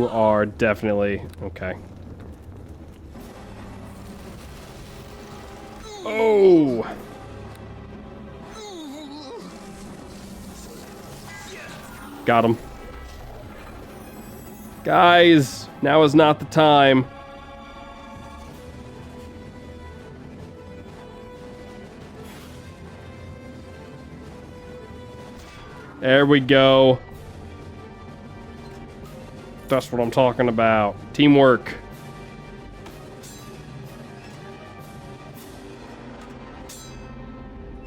You are definitely... Okay. Oh! Got him. Guys, now is not the time. There we go. That's what I'm talking about. Teamwork.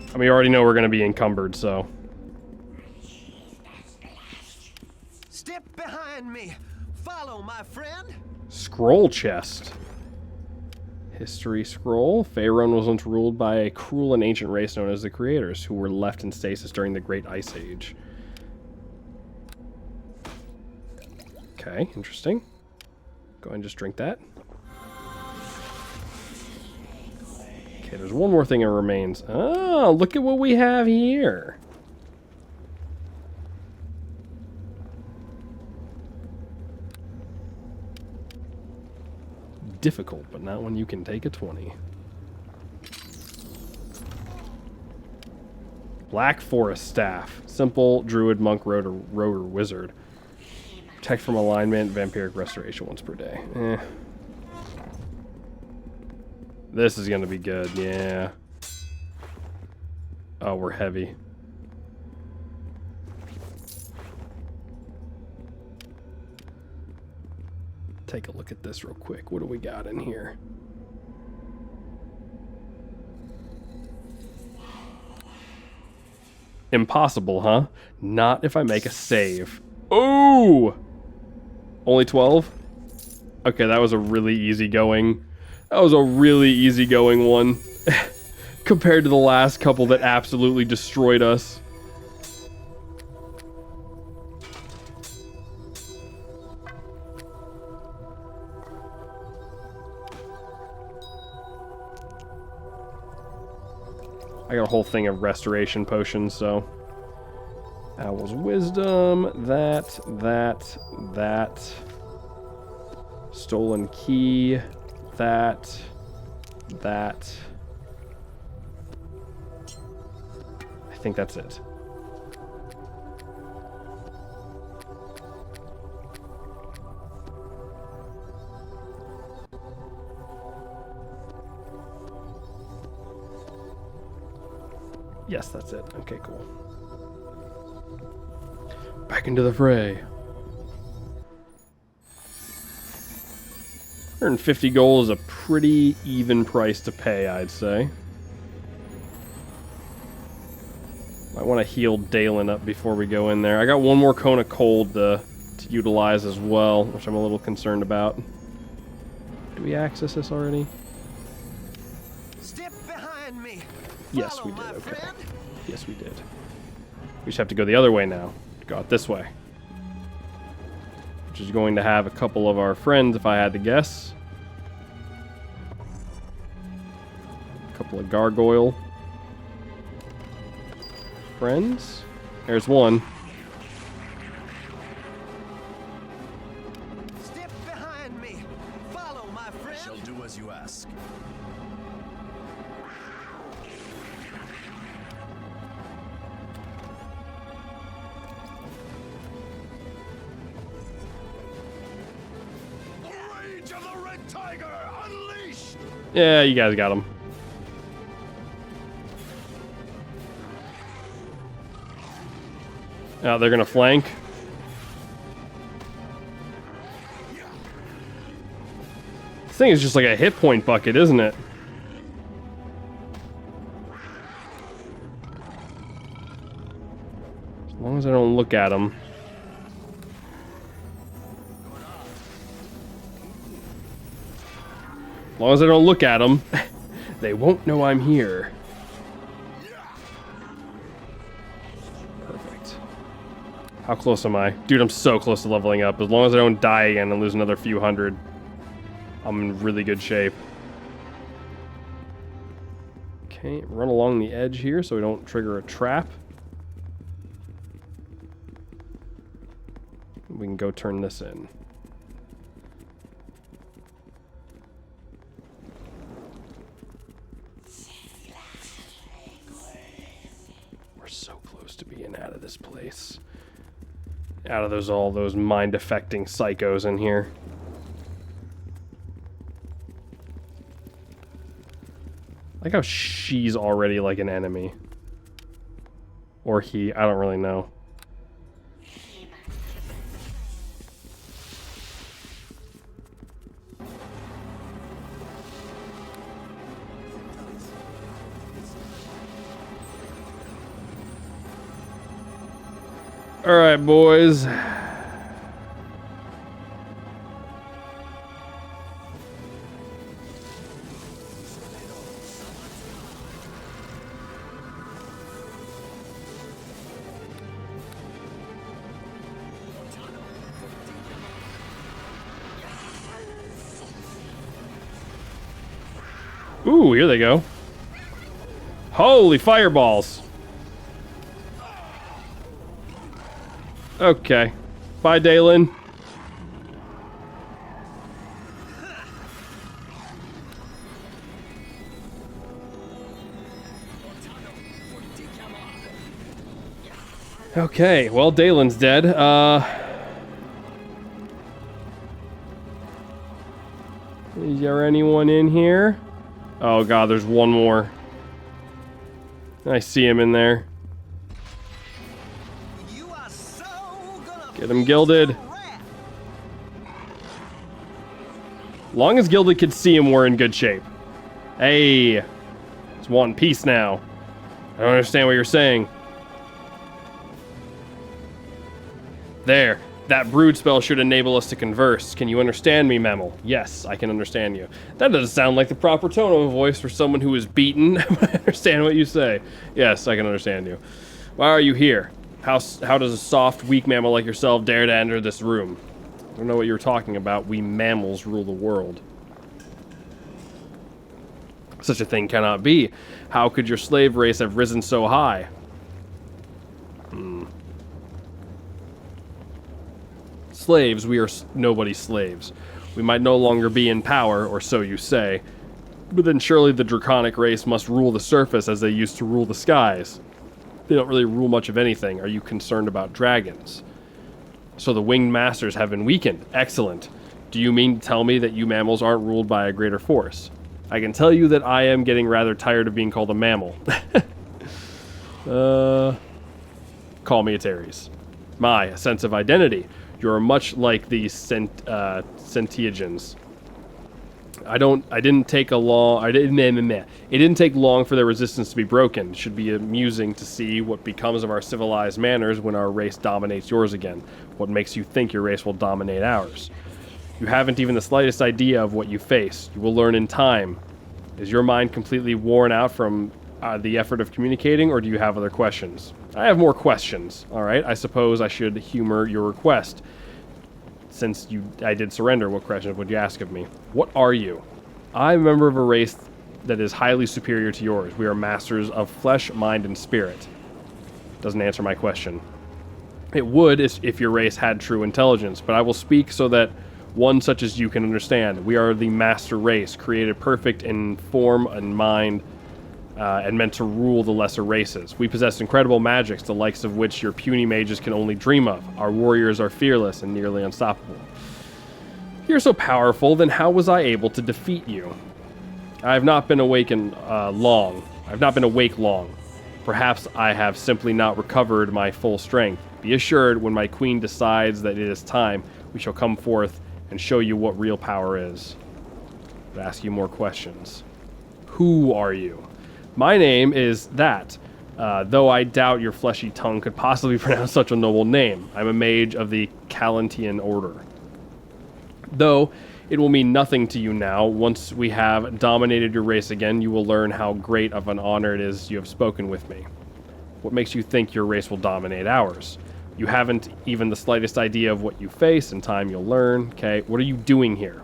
I mean, we already know we're going to be encumbered, so. Step behind me. Follow, my friend. Scroll chest. History scroll. Faerun was once ruled by a cruel and ancient race known as the Creators, who were left in stasis during the Great Ice Age. Okay, interesting. Go ahead and just drink that. Okay, there's one more thing that remains. Oh, look at what we have here. Difficult, but not when you can take a 20. Black Forest Staff. Simple, Druid, Monk, Rogue, or Wizard. Protect from alignment, Vampiric Restoration once per day. Eh. This is gonna be good, yeah. Oh, we're heavy. Take a look at this real quick. What do we got in here? Impossible, huh? Not if I make a save. Oh! Only 12? Okay, that was a really easygoing. That was a really easygoing one. Compared to the last couple that absolutely destroyed us. I got a whole thing of restoration potions, so... Owl's Wisdom, that... Stolen Key, that... I think that's it. Yes, that's it. Okay, cool. Back into the fray. 150 gold is a pretty even price to pay, I'd say. Might want to heal Dalen up before we go in there. I got one more cone of cold to utilize as well, which I'm a little concerned about. Do we access this already? Step behind me. Yes, we did. Okay. Yes, we did. We just have to go the other way now. Go out this way. Which is going to have a couple of our friends, if I had to guess. A couple of gargoyle friends. There's one. Step behind me. Follow, my friend. Shall do as you ask. The rage of the red tiger unleashed. Yeah, you guys got him. Now they're gonna flank. This thing is just like a hit point bucket, isn't it? As long as I don't look at them. As long as I don't look at them, they won't know I'm here. Perfect. How close am I? Dude, I'm so close to leveling up. As long as I don't die again and lose another few hundred, I'm in really good shape. Okay, run along the edge here so we don't trigger a trap. We can go turn this in. Getting out of this place. Out of all those mind-affecting psychos in here. Like how she's already like an enemy. Or he, I don't really know. All right, boys. Ooh, here they go. Holy fireballs. Okay. Bye, Dalen. Okay, well, Dalen's dead. Is there anyone in here? Oh god, there's one more. I see him in there. You are so gonna Get him gilded. Long as Gilded could see him, we're in good shape. Hey, it's one piece now. I don't understand what you're saying. There. That brood spell should enable us to converse. Can you understand me, Memel? Yes, I can understand you. That doesn't sound like the proper tone of a voice for someone who is beaten. I understand what you say. Yes, I can understand you. Why are you here? How does a soft, weak mammal like yourself dare to enter this room? I don't know what you're talking about. We mammals rule the world. Such a thing cannot be. How could your slave race have risen so high? Slaves, we are nobody's slaves. We might no longer be in power, or so you say, but then surely the draconic race must rule the surface as they used to rule the skies. They don't really rule much of anything. Are you concerned about dragons? So the winged masters have been weakened. Excellent. Do you mean to tell me that you mammals aren't ruled by a greater force? I can tell you that I am getting rather tired of being called a mammal. Call me Ateriese. My sense of identity. You're much like the Sentiagens. It didn't take long for their resistance to be broken. It should be amusing to see what becomes of our civilized manners when our race dominates yours again. What makes you think your race will dominate ours? You haven't even the slightest idea of what you face. You will learn in time. Is your mind completely worn out from the effort of communicating, or do you have other questions? I have more questions. All right, I suppose I should humor your request. Since I did surrender, what questions would you ask of me? What are you? I'm a member of a race that is highly superior to yours. We are masters of flesh, mind, and spirit. Doesn't answer my question. It would if your race had true intelligence, but I will speak so that one such as you can understand. We are the master race, created perfect in form and mind, and meant to rule the lesser races. We possess incredible magics, the likes of which your puny mages can only dream of. Our warriors are fearless and nearly unstoppable. If you're so powerful, then how was I able to defeat you? I have not been awake long. Perhaps I have simply not recovered my full strength. Be assured, when my queen decides that it is time, we shall come forth and show you what real power is. I'll ask you more questions. Who are you? My name is that, though I doubt your fleshy tongue could possibly pronounce such a noble name. I'm a mage of the Calantian order. Though it will mean nothing to you now, once we have dominated your race again, you will learn how great of an honor it is you have spoken with me. What makes you think your race will dominate ours? You haven't even the slightest idea of what you face. In time you'll learn. Okay, what are you doing here?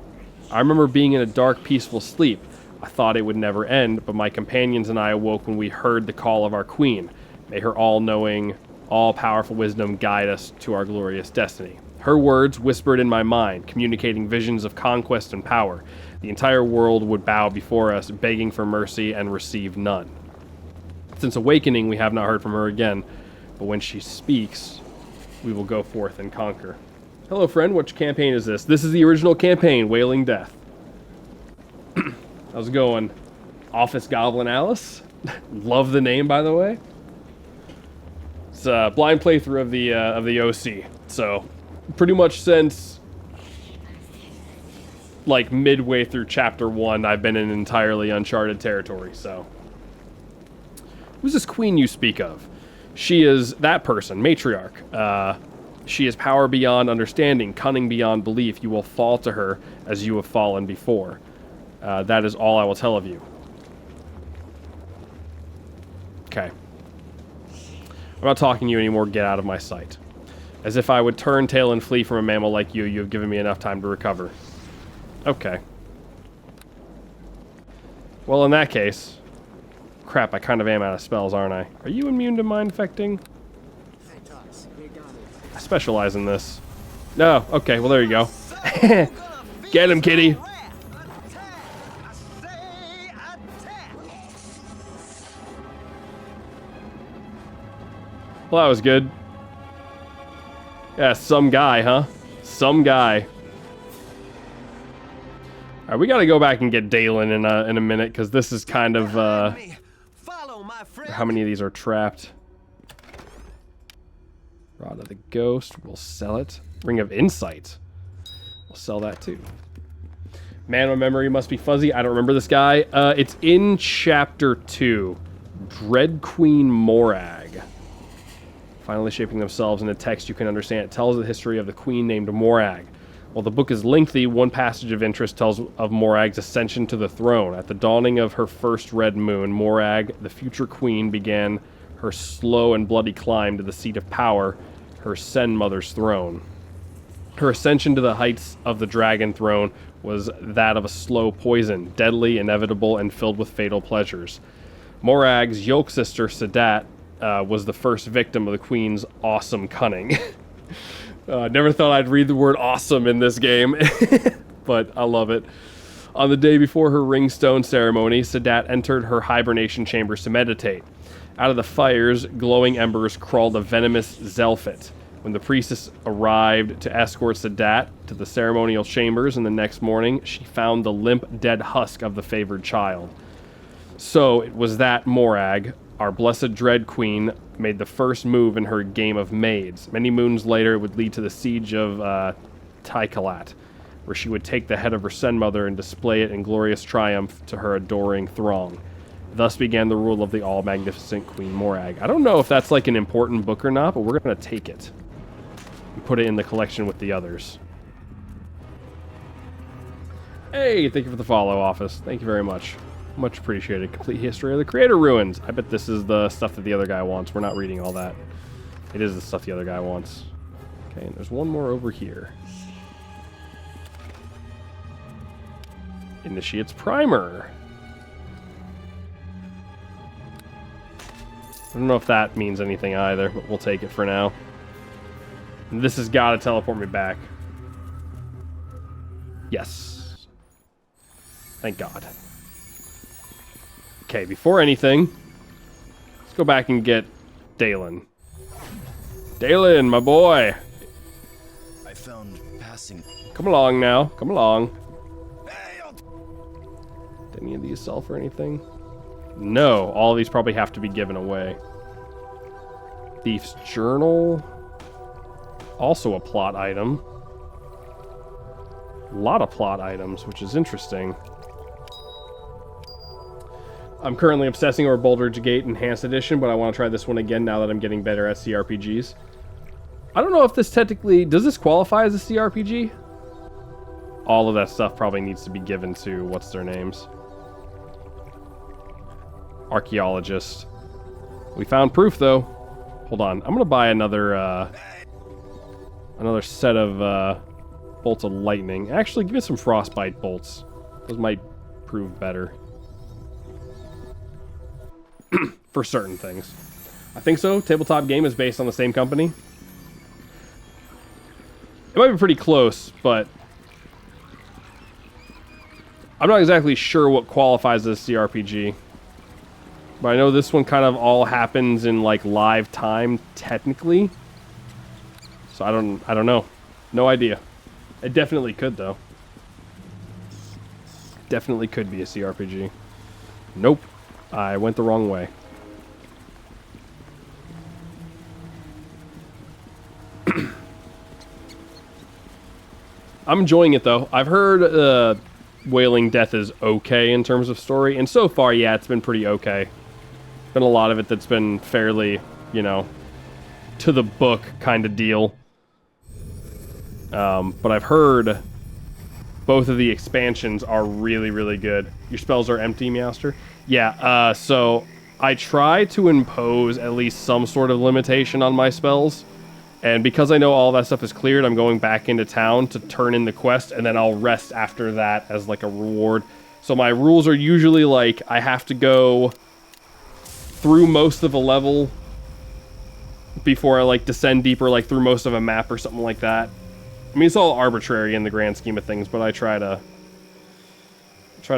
I remember being in a dark, peaceful sleep. I thought it would never end, but my companions and I awoke when we heard the call of our queen. May her all-knowing, all-powerful wisdom guide us to our glorious destiny. Her words whispered in my mind, communicating visions of conquest and power. The entire world would bow before us, begging for mercy and receive none. Since awakening, we have not heard from her again. but when she speaks, we will go forth and conquer. Hello, friend. Which campaign is this? This is the original campaign, Wailing Death. How's it going? Office Goblin Alice? Love the name, by the way. It's a blind playthrough of the OC. So, pretty much since like midway through chapter 1, I've been in entirely uncharted territory. So, who's this queen you speak of? She is that person, matriarch. She is power beyond understanding, cunning beyond belief. You will fall to her as you have fallen before. That is all I will tell of you. Okay. I'm not talking to you anymore. Get out of my sight. As if I would turn tail and flee from a mammal like you, you have given me enough time to recover. Okay. Well, in that case... Crap, I kind of am out of spells, aren't I? Are you immune to mind affecting? I specialize in this. No, okay, well there you go. Get him, kitty! Well, that was good. Yeah, some guy, huh? Some guy. Alright, we gotta go back and get Dalen in a minute, because this is kind of, how many of these are trapped? Rod of the Ghost, we'll sell it. Ring of Insight. We'll sell that too. Man, my memory must be fuzzy. I don't remember this guy. It's in Chapter 2. Dread Queen Morag. Finally shaping themselves in a text you can understand. It tells the history of the queen named Morag. While the book is lengthy, one passage of interest tells of Morag's ascension to the throne. At the dawning of her first red moon, Morag, the future queen, began her slow and bloody climb to the seat of power, her Sen Mother's throne. Her ascension to the heights of the dragon throne was that of a slow poison, deadly, inevitable, and filled with fatal pleasures. Morag's yoke sister, Sadat, was the first victim of the queen's awesome cunning. Never thought I'd read the word awesome in this game, but I love it. On the day before her ringstone ceremony, Sadat entered her hibernation chambers to meditate. Out of the fire's glowing embers crawled a venomous Zelfit. When the priestess arrived to escort Sadat to the ceremonial chambers in the next morning, she found the limp, dead husk of the favored child. So it was that Morag, our blessed Dread Queen, made the first move in her game of maids. Many moons later, it would lead to the siege of Tykalat, where she would take the head of her Sen Mother and display it in glorious triumph to her adoring throng. Thus began the rule of the all-magnificent Queen Morag. I don't know if that's like an important book or not, but we're going to take it and put it in the collection with the others. Hey, thank you for the follow, Office. Thank you very much. Much appreciated. Complete history of the Creator Ruins. I bet this is the stuff that the other guy wants. We're not reading all that. It is the stuff the other guy wants. Okay, and there's one more over here. Initiate's Primer. I don't know if that means anything either, but we'll take it for now. And this has got to teleport me back. Yes. Thank God. Okay, before anything, let's go back and get Dalen. Dalen, my boy. I found passing. Come along now. Come along. Did any of these sell for anything? No, all of these probably have to be given away. Thief's Journal. Also a plot item. A lot of plot items, which is interesting. I'm currently obsessing over Baldur's Gate Enhanced Edition, but I want to try this one again now that I'm getting better at CRPGs. I don't know if this technically... Does this qualify as a CRPG? All of that stuff probably needs to be given to... What's their names? Archaeologist. We found proof, though. Hold on. I'm going to buy another set of bolts of lightning. Actually, give me some frostbite bolts. Those might prove better. For certain things. I think so. Tabletop game is based on the same company. It might be pretty close, but I'm not exactly sure what qualifies as CRPG. But I know this one kind of all happens in like live time, technically. So I don't know. No idea. It definitely could though. Definitely could be a CRPG. Nope. I went the wrong way. I'm enjoying it though. I've heard Wailing Death is okay in terms of story, and so far, yeah, it's been pretty okay. Been a lot of it that's been fairly, you know, to the book kind of deal. But I've heard both of the expansions are really, really good. Your spells are empty, Meowster? Yeah, so I try to impose at least some sort of limitation on my spells. And because I know all that stuff is cleared, I'm going back into town to turn in the quest, and then I'll rest after that as like a reward. So my rules are usually like, I have to go through most of a level before I like descend deeper, like through most of a map or something like that. I mean, it's all arbitrary in the grand scheme of things, but I try to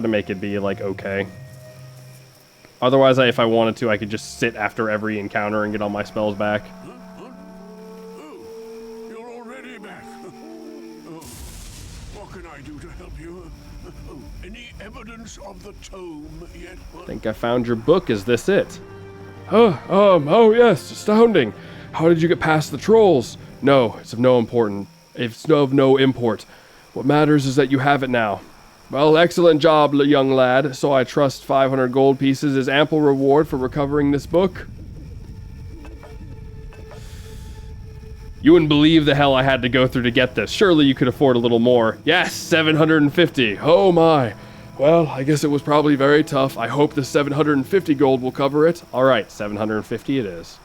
make it be like okay. Otherwise, if I wanted to, I could just sit after every encounter and get all my spells back. You're already back. What can I do to help you? Any evidence of the tome yet? I think I found your book. Is this it? Oh yes, astounding. How did you get past the trolls? No, it's of no importance. It's of no import. What matters is that you have it now. Well, excellent job, young lad. So I trust 500 gold pieces is ample reward for recovering this book. You wouldn't believe the hell I had to go through to get this. Surely you could afford a little more. Yes, 750. Oh my. Well, I guess it was probably very tough. I hope the 750 gold will cover it. All right, 750 it is.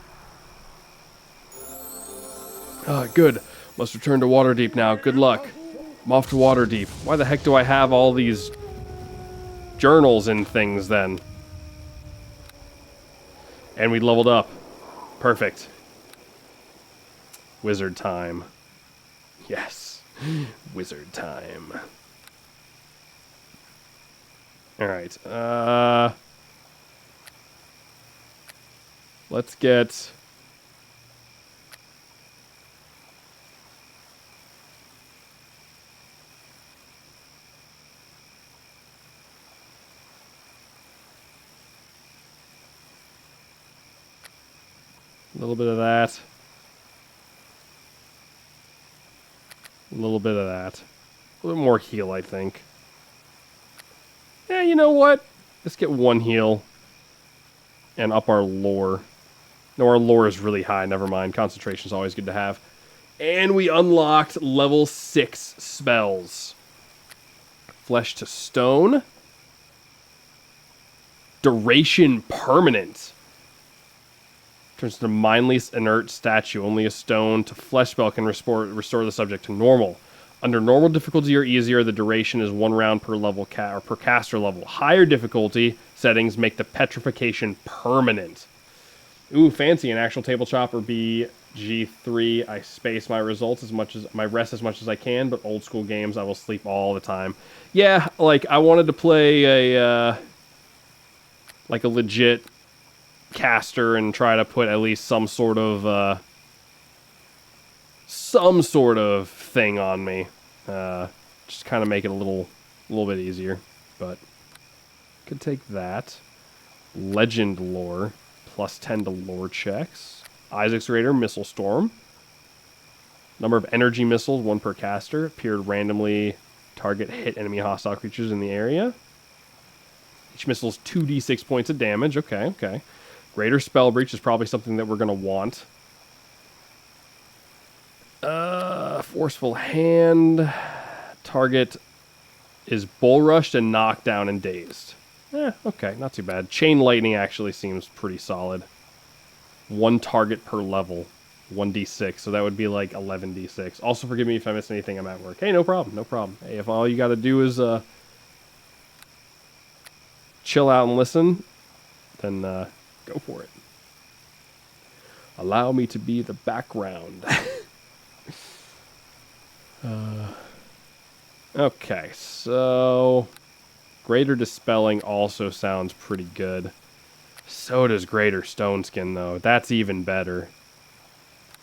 Good. Must return to Waterdeep now. Good luck. I'm off to Waterdeep. Why the heck do I have all these journals and things then? And we leveled up. Perfect. Wizard time. Yes. Wizard time. Alright. Let's get... a little bit of that. A little bit of that. A little more heal, I think. Yeah, you know what? Let's get one heal. And up our lore. No, our lore is really high. Never mind. Concentration is always good to have. And we unlocked level 6 spells. Flesh to stone. Duration permanent. Turns into a mindless, inert statue. Only a stone to flesh spell can restore the subject to normal. Under normal difficulty or easier, the duration is 1 round per level or per caster level. Higher difficulty settings make the petrification permanent. Ooh, fancy. An actual tabletop or BG3. I space my results as much as my rest as much as I can, but old school games I will sleep all the time. Yeah, like I wanted to play a like a legit caster and try to put at least some sort of thing on me. Just kind of make it a little bit easier, but could take that. Legend lore, plus 10 to lore checks. Isaac's Raider, Missile Storm. Number of energy missiles, 1 per caster. Appeared randomly, target hit enemy hostile creatures in the area. Each missile is 2d6 points of damage. Okay. Greater Spell Breach is probably something that we're going to want. Forceful Hand. Target is Bull Rushed and knocked down and dazed. Okay, not too bad. Chain Lightning actually seems pretty solid. 1 target per level. 1d6, so that would be like 11d6. Also, forgive me if I miss anything, I'm at work. Hey, no problem. Hey, if all you got to do is chill out and listen, then go for it. Allow me to be the background. Okay, so Greater Dispelling also sounds pretty good. So does Greater Stone Skin, though. That's even better.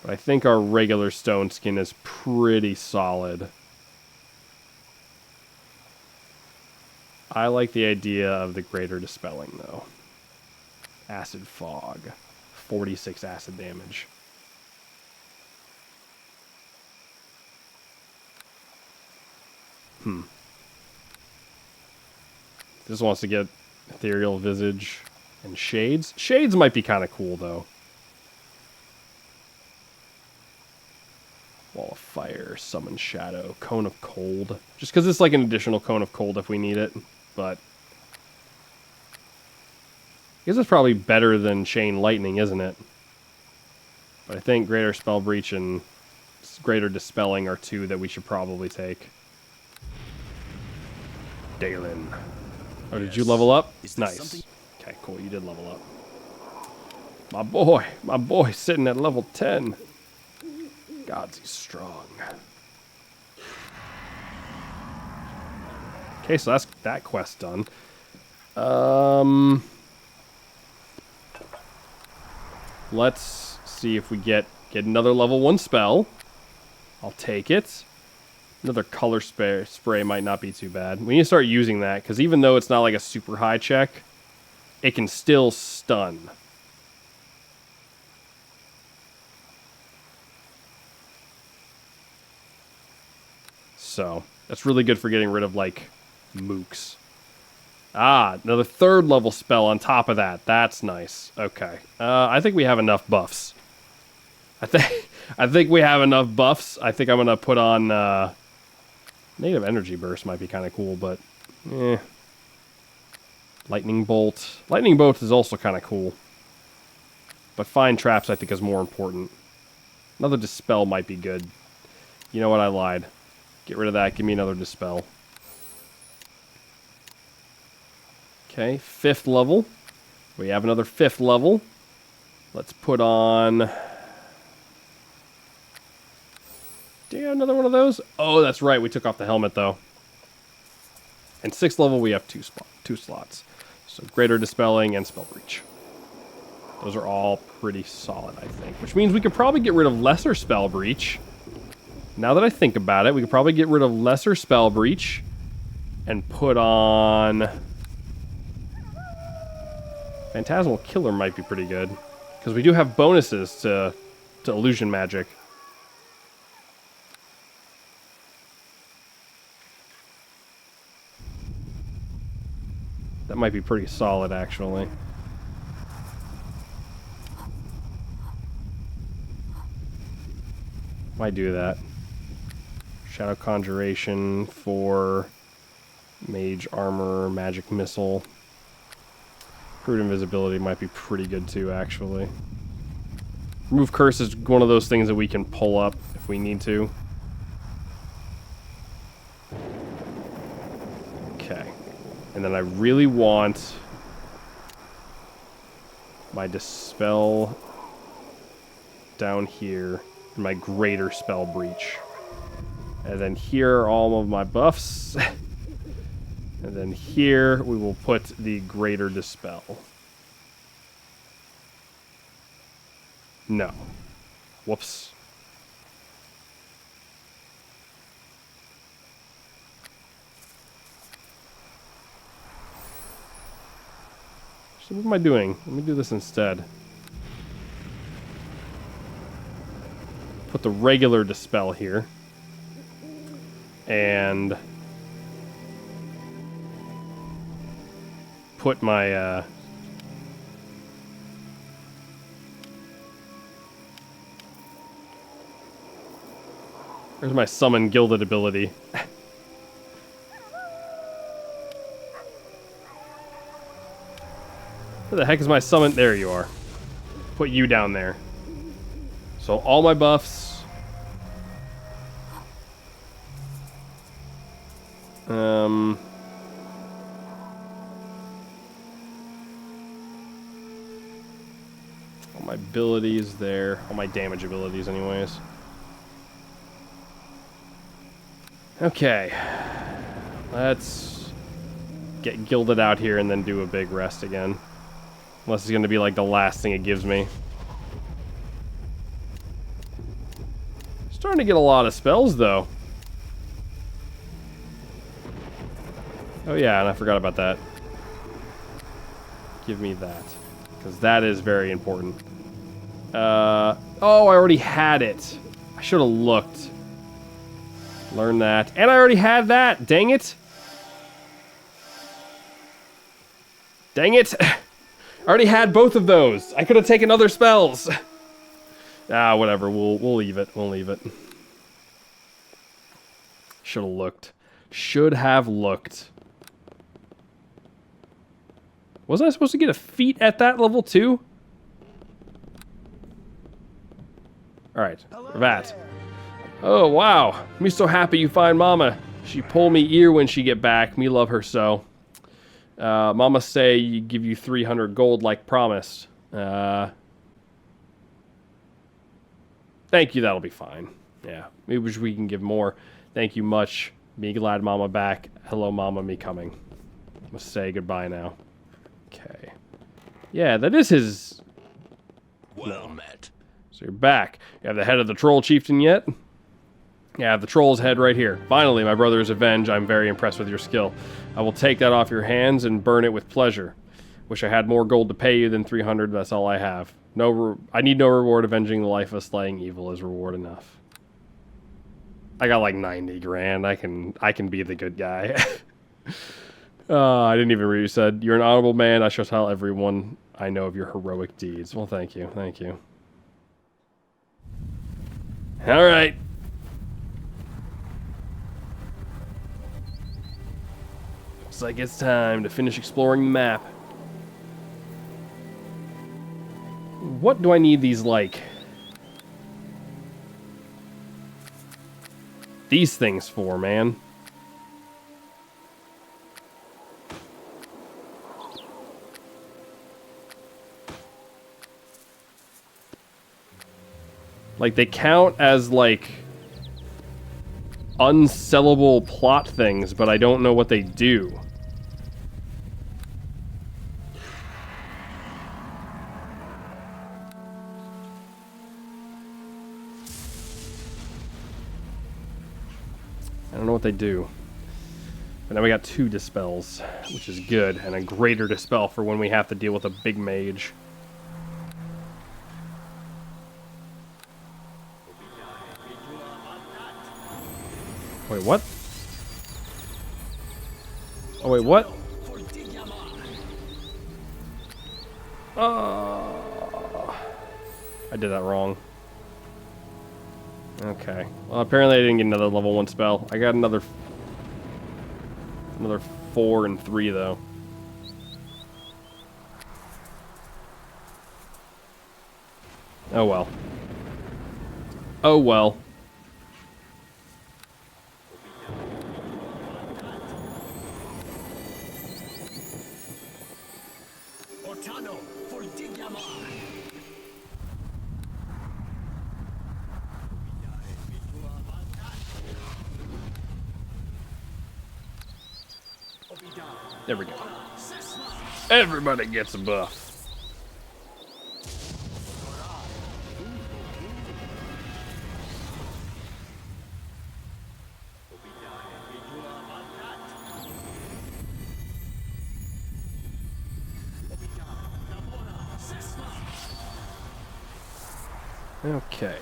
But I think our regular Stone Skin is pretty solid. I like the idea of the Greater Dispelling, though. Acid Fog. 46 acid damage. This wants to get Ethereal Visage and Shades. Shades might be kind of cool, though. Wall of Fire, Summon Shadow, Cone of Cold. Just because it's like an additional Cone of Cold if we need it. But I guess it's probably better than Chain Lightning, isn't it? But I think Greater Spell Breach and Greater Dispelling are two that we should probably take. Dalen. Oh, did you level up? Nice. Okay, cool. You did level up. My boy sitting at level 10. Gods, he's strong. Okay, so that's that quest done. Let's see if we get another level 1 spell. I'll take it. Another color spray might not be too bad. We need to start using that, because even though it's not like a super high check, it can still stun. So, that's really good for getting rid of, like, mooks. Ah, another 3rd level spell on top of that. That's nice. Okay. I think we have enough buffs. I think we have enough buffs. I think I'm going to put on... Negative Energy Burst might be kind of cool, but... Lightning Bolt. Lightning Bolt is also kind of cool. But Fine Traps, I think, is more important. Another Dispel might be good. You know what? I lied. Get rid of that. Give me another Dispel. Okay, 5th level. We have another 5th level. Let's put on... Do you have another one of those? Oh, that's right. We took off the helmet, though. And 6th level, we have 2 slots. So Greater Dispelling and Spell Breach. Those are all pretty solid, I think. Which means we could probably get rid of Lesser Spell Breach. Now that I think about it, we could probably get rid of Lesser Spell Breach and put on... Phantasmal Killer might be pretty good. Because we do have bonuses to Illusion Magic. That might be pretty solid, actually. Why do that? Shadow Conjuration for Mage Armor, Magic Missile. Crude Invisibility might be pretty good too, actually. Remove Curse is one of those things that we can pull up if we need to. Okay. And then I really want my Dispel down here and my Greater Spell Breach. And then here are all of my buffs. And then here we will put the Greater Dispel. No. Whoops. So what am I doing? Let me do this instead. Put the regular Dispel here. And put my all where's my Summon Gilded ability? Where the heck is my summon? There you are. Put you down there. So all my buffs. All my abilities there. All my damage abilities anyways. Okay. Let's get gilded out here and then do a big rest again. Unless it's going to be like the last thing it gives me. Starting to get a lot of spells, though. Oh yeah, and I forgot about that. Give me that. Because that is very important. Oh, I already had it. I should have looked. Learn that. And I already had that. Dang it. Dang it. I already had both of those. I could have taken other spells. Ah, whatever. We'll leave it. We'll leave it. Should have looked. Should have looked. Wasn't I supposed to get a feat at that level too? Alright, that. Oh, wow. Me so happy you find Mama. She pull me ear when she get back. Me love her so. Mama say you give you 300 gold like promised. Thank you, that'll be fine. Yeah, maybe we can give more. Thank you much. Me glad Mama back. Hello, Mama, me coming. Must say goodbye now. Okay. Yeah, that is his... Well met. So you're back. You have the head of the troll chieftain yet? Yeah, I have the troll's head right here. Finally, my brother is avenged. I'm very impressed with your skill. I will take that off your hands and burn it with pleasure. Wish I had more gold to pay you than 300. That's all I have. I need no reward. Avenging the life of slaying evil is reward enough. I got like 90 grand. I can be the good guy. I didn't even read what you said. You're an honorable man. I shall tell everyone I know of your heroic deeds. Well, thank you. Thank you. All right. Looks like it's time to finish exploring the map. What do I need these, like... these things for, man? Like, they count as, like, unsellable plot things, but I don't know what they do. I don't know what they do. But now we got 2 dispels, which is good, and a greater dispel for when we have to deal with a big mage. Wait, what? Oh, wait, what? I did that wrong. Okay. Well, apparently I didn't get another level 1 spell. I got another 4 and 3, though. Oh, well. Oh, well. There we go. Everybody gets a buff. Okay.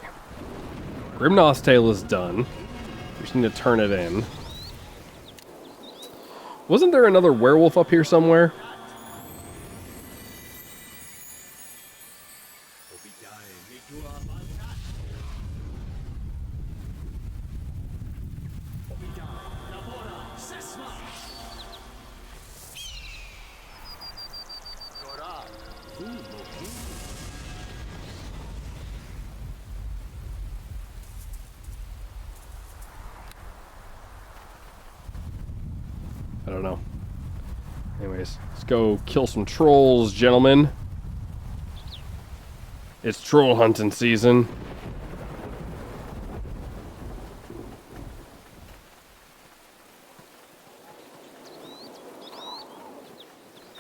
Grimnoth's tail is done. We just need to turn it in. Wasn't there another werewolf up here somewhere? I don't know. Anyways, let's go kill some trolls, gentlemen. It's troll hunting season.